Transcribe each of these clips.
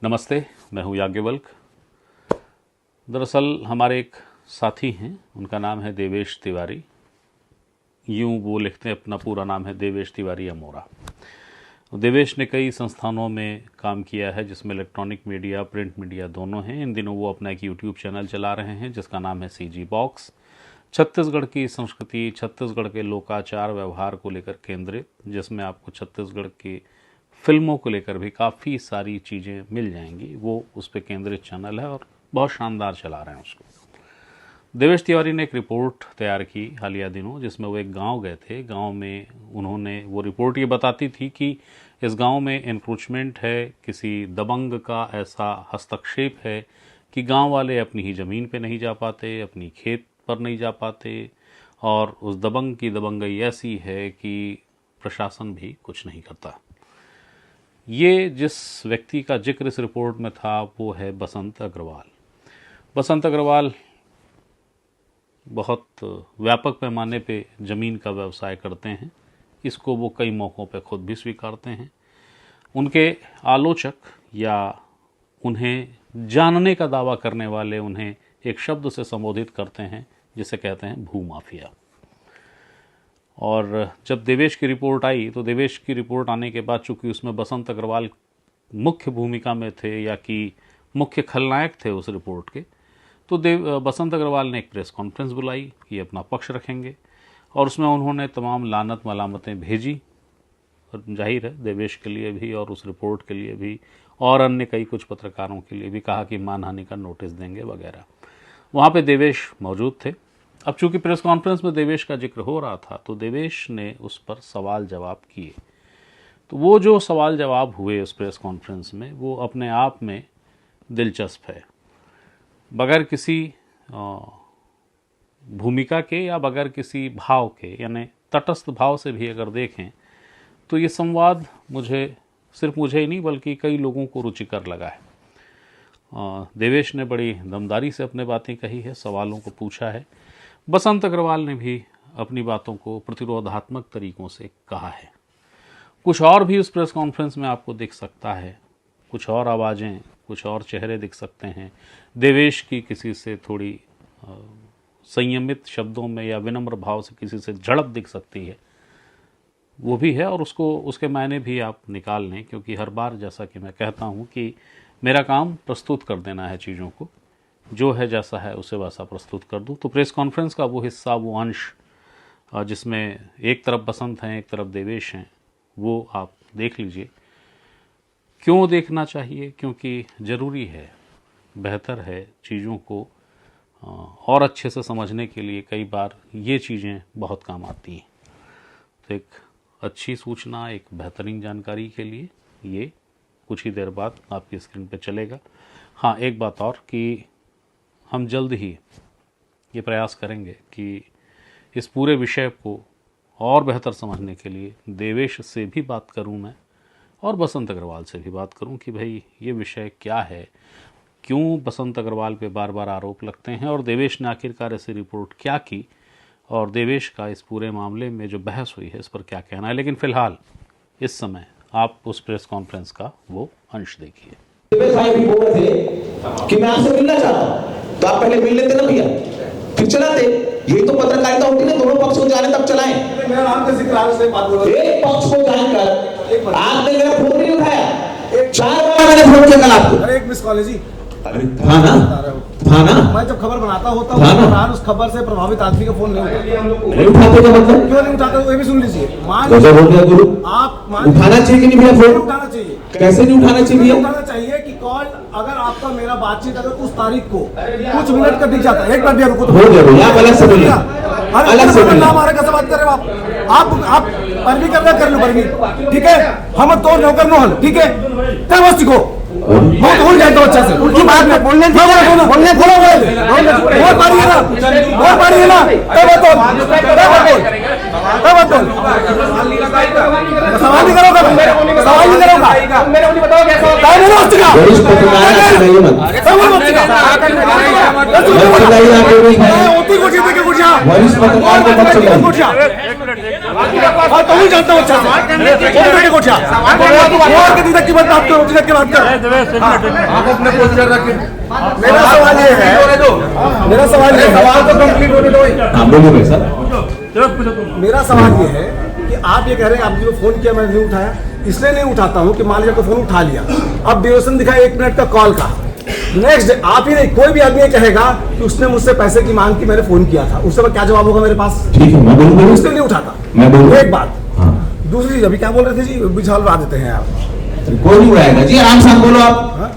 नमस्ते, मैं हूँ याज्ञवल्क। दरअसल हमारे एक साथी हैं, उनका नाम है देवेश तिवारी। यूँ वो लिखते हैं, अपना पूरा नाम है देवेश तिवारी अमोरा। देवेश ने कई संस्थानों में काम किया है, जिसमें इलेक्ट्रॉनिक मीडिया, प्रिंट मीडिया दोनों हैं। इन दिनों वो अपना एक यूट्यूब चैनल चला रहे हैं जिसका नाम है CG बॉक्स। छत्तीसगढ़ की संस्कृति, छत्तीसगढ़ के लोकाचार व्यवहार को लेकर केंद्रित, जिसमें आपको छत्तीसगढ़ की फिल्मों को लेकर भी काफ़ी सारी चीज़ें मिल जाएंगी। वो उस पर केंद्रित चैनल है और बहुत शानदार चला रहे हैं उसको। देवेश तिवारी ने एक रिपोर्ट तैयार की हालिया दिनों, जिसमें वो एक गांव गए थे। गांव में उन्होंने, वो रिपोर्ट ये बताती थी कि इस गांव में एनक्रोचमेंट है, किसी दबंग का ऐसा हस्तक्षेप है कि गांव वाले अपनी ही ज़मीन पे नहीं जा पाते, अपनी खेत पर नहीं जा पाते, और उस दबंग की दबंगई ऐसी है कि प्रशासन भी कुछ नहीं करता। ये जिस व्यक्ति का जिक्र इस रिपोर्ट में था वो है बसंत अग्रवाल। बसंत अग्रवाल बहुत व्यापक पैमाने पे ज़मीन का व्यवसाय करते हैं। इसको वो कई मौक़ों पे खुद भी स्वीकारते हैं। उनके आलोचक या उन्हें जानने का दावा करने वाले उन्हें एक शब्द से संबोधित करते हैं जिसे कहते हैं भूमाफिया। और जब देवेश की रिपोर्ट आई तो देवेश की रिपोर्ट आने के बाद, चूँकि उसमें बसंत अग्रवाल मुख्य भूमिका में थे या कि मुख्य खलनायक थे उस रिपोर्ट के, तो बसंत अग्रवाल ने एक प्रेस कॉन्फ्रेंस बुलाई कि अपना पक्ष रखेंगे, और उसमें उन्होंने तमाम लानत मलामतें भेजी। और जाहिर है देवेश के लिए भी और उस रिपोर्ट के लिए भी और अन्य कई कुछ पत्रकारों के लिए भी कहा कि मानहानि का नोटिस देंगे वगैरह। वहाँ पे देवेश मौजूद थे। अब चूंकि प्रेस कॉन्फ्रेंस में देवेश का जिक्र हो रहा था तो देवेश ने उस पर सवाल जवाब किए। तो वो जो सवाल जवाब हुए उस प्रेस कॉन्फ्रेंस में, वो अपने आप में दिलचस्प है। बगैर किसी भूमिका के या बगैर किसी भाव के, यानी तटस्थ भाव से भी अगर देखें तो ये संवाद सिर्फ मुझे ही नहीं बल्कि कई लोगों को रुचिकर लगा है। देवेश ने बड़ी दमदारी से अपने बातें कही है, सवालों को पूछा है। बसंत अग्रवाल ने भी अपनी बातों को प्रतिरोधात्मक तरीकों से कहा है। कुछ और भी उस प्रेस कॉन्फ्रेंस में आपको दिख सकता है, कुछ और आवाज़ें, कुछ और चेहरे दिख सकते हैं। देवेश की किसी से थोड़ी संयमित शब्दों में या विनम्र भाव से किसी से झड़प दिख सकती है, वो भी है। और उसके मायने भी आप निकाल लें, क्योंकि हर बार जैसा कि मैं कहता हूँ कि मेरा काम प्रस्तुत कर देना है चीज़ों को, जो है जैसा है उसे वैसा प्रस्तुत कर दूं। तो प्रेस कॉन्फ्रेंस का वो हिस्सा, वो अंश जिसमें एक तरफ बसंत हैं, एक तरफ देवेश हैं, वो आप देख लीजिए। क्यों देखना चाहिए? क्योंकि ज़रूरी है, बेहतर है चीज़ों को और अच्छे से समझने के लिए कई बार ये चीज़ें बहुत काम आती हैं। तो एक अच्छी सूचना, एक बेहतरीन जानकारी के लिए ये कुछ ही देर बाद आपकी स्क्रीन पे चलेगा। हाँ, एक बात और कि हम जल्द ही ये प्रयास करेंगे कि इस पूरे विषय को और बेहतर समझने के लिए देवेश से भी बात करूं मैं, और बसंत अग्रवाल से भी बात करूं कि भाई ये विषय क्या है, क्यों बसंत अग्रवाल पे बार बार आरोप लगते हैं, और देवेश ने आखिरकार ऐसी रिपोर्ट क्या की, और देवेश का इस पूरे मामले में जो बहस हुई है इस पर क्या कहना है। लेकिन फ़िलहाल इस समय आप उस प्रेस कॉन्फ्रेंस का वो अंश देखिए। भाई भी बोल रहे थे कि मैं आपसे मिलना चाहता हूं, तो आप पहले मिल लेते ना भैया, फिर चलाते। यही तो पत्रकारिता होती है, दोनों पक्ष को जाने तब चलाएं। मेरा नाम का जिक्र आज से बात हो रहा है। एक पक्ष को जानकर आपने मेरा फोन नहीं उठाया। 4 बार मैंने फोन किया कल आपको। अरे एक मिस कॉल है जी। था ना मैं जब खबर बनाता होता हूँ उस खबर से प्रभावित आदमी का फोन नहीं उठाते। क्या मतलब? क्यों नहीं उठाते? वो भी सुन लीजिए। मान गुरु, आप उठाना चाहिए कि नहीं भैया फोन? उठाना चाहिए। कैसे नहीं उठाना चाहिए? उठाना चाहिए कि कॉल, अगर आपका मेरा बातचीत अगर उस तारीख को कुछ मिनट का दिख जाता है, एक बार भैया रुको, हो गया भैया, आप अलग से बोलिए, अलग से बोलिए। नाम आ रहा, कैसे बात कर रहे हो आप परवी कर लो परवी, ठीक है। हम तो नौकर नो हल, ठीक है। तब बस सीखो, बहुत भूल जाए तो अच्छा से उनकी बात में बोलने बोलने और पारी है ना, और पारी है ना, तब तो सवाल नहीं करोगा, सवाल नहीं करोगा, मेरे मुझे बताओ कैसा होता है। नहीं होगा वरिष्ठ पत्रकार है, सब होती को जीते के कुछ वरिष्ठ पत्रकार को मत चलाइए। कोठिया और तुम ही जानते हो अच्छा से कौन बैठे कोठिया और के दिन की बात करो, की बात कर। आप अपने पोस्टर रखिए। मेरा सवाल ये है, सवाल तो कंप्लीट होने दो। हाँ बोलिए भाई साहब। मेरा सवाल ये है कि आप ये कह रहे हैं आपने जो फोन किया मैंने नहीं उठाया, इसलिए नहीं उठाता हूँ कि मान लीजिए तो फोन उठा लिया, अब ड्यूरेशन दिखाया 1 मिनट का कॉल का, नेक्स्ट डे आप ही नहीं कोई भी आदमी कहेगा कि उसने मुझसे पैसे की मांग की, मैंने फोन किया था, उससे क्या जवाब होगा मेरे पास? ठीक है मैं बोलूँगा, इसलिए नहीं उठाता मैं बोलूँगा एक बात। हाँ। दूसरी चीज अभी क्या बोल रहे थे जी, बिछाल उड़ा देते हैं आप। कोई नहीं उड़ाएगा जी, आराम से बोलो आप। हाँ?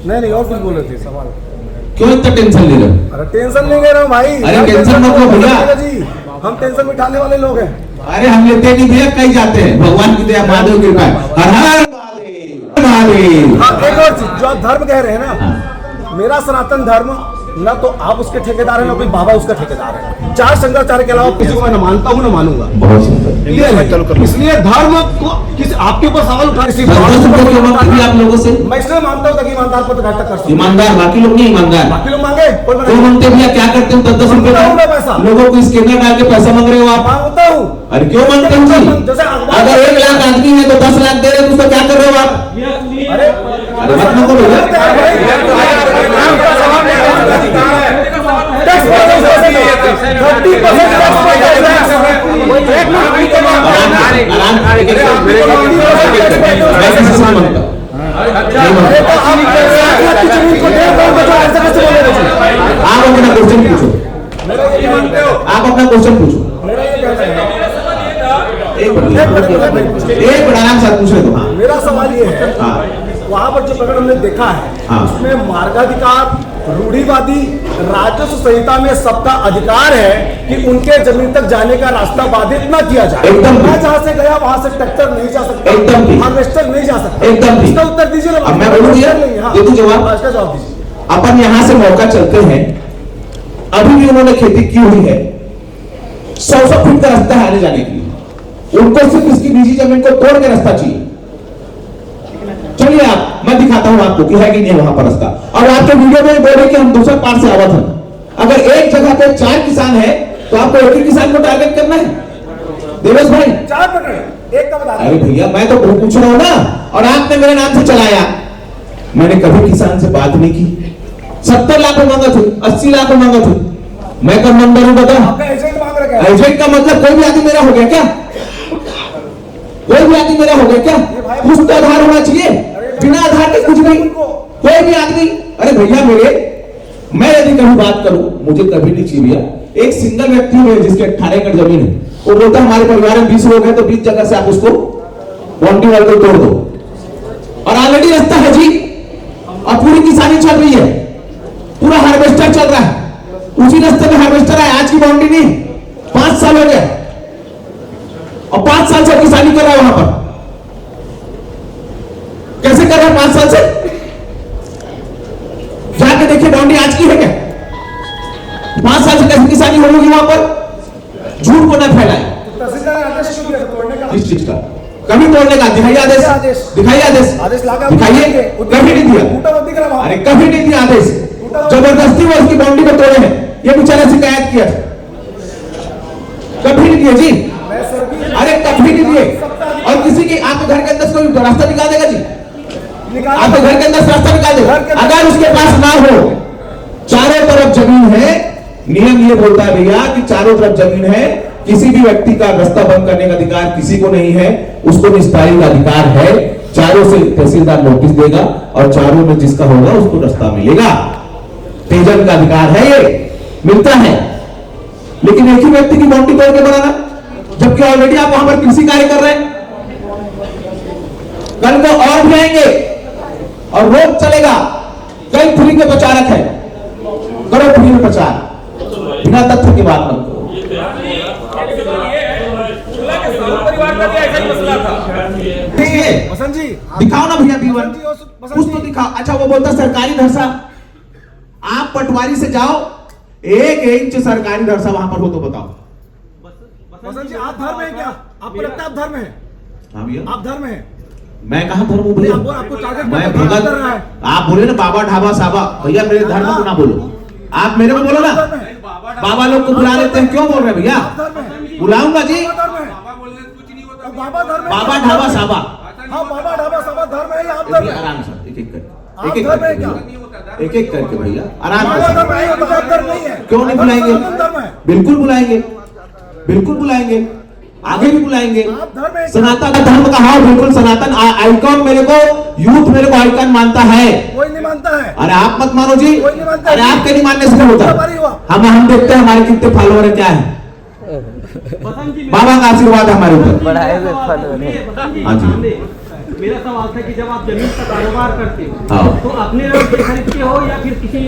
नहीं और कुछ बोल रहे थे सवाल। क्यों इतना टेंशन ले रहे हो? अरे टेंशन नहीं ले रहा हूँ भाई। अरे टेंशन मत लो भैया जी, हम टेंशन मिटाने वाले लोग हैं। अरे हम लेते नहीं भैया, कहीं जाते हैं, भगवान की दया, महादेव की कृपा है। हर हर महादेव। हाँ एक और चीज जो आप धर्म कह रहे हैं ना, मेरा सनातन धर्म ना तो आप उसके ठेकेदार हैं ना कोई बाबा उसका ठेकेदार है। 4 शंकराचार्य के अलावा किसी को मैं न मानता हूँ न मानूंगा। बहुत सुंदर। इसलिए धर्म को किसी आपके ऊपर सवाल उठा आप लोगों से मैं इसलिए मानता हूँ ताकि ईमानदार को तो घर तक कर सकूं। ईमानदार, बाकी लोग नहीं ईमानदार। बाकी लोग मांगे तो मांगते भैया क्या करते हो? 10-10 रुपए पैसा लोगों को स्कैनर डाल के पैसा मांग रहे हो आप। मांगता हूँ। अरे क्यों मांगते हो जी? अगर 1 लाख आदमी है तो 10 लाख दे रहे हो, तो क्या कर रहे हो आप? अरे मत मांगो भैया। आप अपना क्वेश्चन पूछो, आप अपना क्वेश्चन पूछो। एक मिनट आराम से पूछ रहे तो। हाँ मेरा सवाल ये है, हाँ वहां पर जो प्रकरण हमने देखा है हाँ। उसमें मार्गाधिकार, रूढ़िवादी, राजस्व संहिता में सबका अधिकार है कि उनके जमीन तक जाने का रास्ता बाधित न किया जाए। एकदम मैं जहां से गया वहां से ट्रैक्टर नहीं जा सकता, एकदम ठीक। हार्वेस्टर नहीं जा सकता। एकदम ठीक। इसका उत्तर दीजिए ना। अब मैं बोलूं भैया, ये तो जवाब। इसका जवाब दीजिए। अपन यहाँ से मौका चलते हैं, अभी भी उन्होंने खेती की हुई है, 100 फीट का रास्ता है आने जाने के लिए, उनको सिर्फ इसकी निजी जमीन को तोड़ के रास्ता चाहिए। चलिए आप, मैं दिखाता हूं आपको कि है कि नहीं वहां पर रास्ता। और आपके वीडियो में बोले कि हम दूसरे पार से आवत हैं। अगर एक जगह पे 4 किसान है तो आपको एक ही किसान को टारगेट करना है? देवेश भाई 4 पकड़े, एक का बता। अरे भैया मैं तो पूछ रहा हूं ना, और आपने मेरे नाम से चलाया। मैंने कभी किसान से बात नहीं की। 70 लाख मांगा थे, 80 लाख मांगा थे, मैं कब नंबर हूं बता? एजेंट मांग रहा है। एजेंट का मतलब कोई भी आदमी मेरा हो गया क्या? कोई भी आदमी मेरा हो गया क्या? कुछ तो आधार होना चाहिए, बिना आधार के कुछ नहीं। कोई भी आदमी, अरे भैया मैं यदि कभी बात करूं, मुझे कभी नहीं चाहिए भैया। एक सिंगल व्यक्ति है जिसके 18 एकड़ जमीन है, वो बोलता हमारे परिवार में 20 लोग हैं तो 20 जगह से आप उसको बाउंड्री वाल को तोड़ दो, और ऑलरेडी रास्ता है जी, और पूरी किसानी चल रही है, पूरा हार्वेस्टर चल रहा है, उसी रास्ते में हार्वेस्टर है, आज की बाउंड्री नहीं। 5 साल हो गए और 5 साल से किसानी कर रहा है वहां पर। कैसे कर रहा है 5 साल से? जाके देखिए बाउंड्री आज की है क्या? 5 साल से कैसे किसानी होगी वहां पर? झूठ को न फैलाए। तहसीलदार ने आदेश क्यों दिया तोड़ने का? इस चीज का कभी तोड़ने का दिखाइए आदेश, दिखाइए आदेश, दिखाइए। कभी नहीं दिया, अरे कभी नहीं दिया आदेश। जबरदस्ती वो उसकी बाउंड्री में तोड़े हैं, ये बेचारा शिकायत किया था, कभी नहीं दिया जी। अरे कभी नहीं दिए। और किसी की आपके घर के अंदर कोई रास्ता निकाल देगा जी? आपके घर के अंदर रास्ता निकाल देगा? अगर उसके पास ना हो, चारों तरफ जमीन है, नियम ये बोलता है भैया कि चारों तरफ जमीन है, किसी भी व्यक्ति का रास्ता बंद करने का अधिकार किसी को नहीं है, उसको निस्तारी का अधिकार है। चारों से तहसीलदार नोटिस देगा और चारों में जिसका होगा उसको रास्ता मिलेगा। तेजन का अधिकार है, ये मिलता है। लेकिन एक ही व्यक्ति की बाउंड्री तोड़ के बनाना, जबकि ऑलरेडी आप वहां पर कृषि कार्य कर रहे हैं। कल को और भी आएंगे और रोज चलेगा। कई फ्री के प्रचारक है, करो फ्री में प्रचार, बिना तथ्य की बात मत करो। वसंत जी दिखाओ ना भैया B1, कुछ तो दिखाओ। अच्छा वो बोलता सरकारी धरसा, आप पटवारी से जाओ, 1 इंच सरकारी धरसा वहां पर हो तो बताओ। वसंत जी आप धर्म है क्या? आपको लगता है आप धर्म है? हाँ भैया, आप धर्म है? मैं कहां धर्म हूं भैया? आपको टारगेट मैं कर भगत। रहा है। आप बोले ना बाबा ढाबा साबा, भैया मेरे धर्म को ना बोलो। आप मेरे को बोलो ना, बाबा लोग को बुला लेते हैं, क्यों बोल रहे हैं भैया? बुलाऊंगा जी। बाबा धर्म है। बाबा ढाबा साबा, हाँ बाबा ढाबा साबा धर्म है या आप धर्म है? आराम से एक एक करके, आप धर्म है क्या? एक एक करके भैया आराम बाबा से। धर्म है तो आप धर्म नहीं है। क्यों नहीं बुलाएंगे? धर्म है। बिल्कुल बुलाएंगे, बिल्कुल बुलाएंगे, आगे भी बुलाएंगे। आप धर्म है। सनातन का धर्म का, हाँ बिल्कुल सनातन आइकॉन मेरे को, यूथ मेरे को आइकॉन मानता है। कोई नहीं मानता है। अरे आप मत मानो जी, कोई नहीं मानता। अरे आपके नहीं मानने से क्या होता? हम देखते हैं हमारे कितने फॉलोअर है, क्या है। बाबा का आशीर्वाद है हमारे ऊपर। बढ़ाए हुए फॉलोअर हैं। हाँ जी। मेरा सवाल था कि जब आप जमीन का कारोबार करते हो हाँ। तो अपने लोग से खरीदते हो या फिर किसी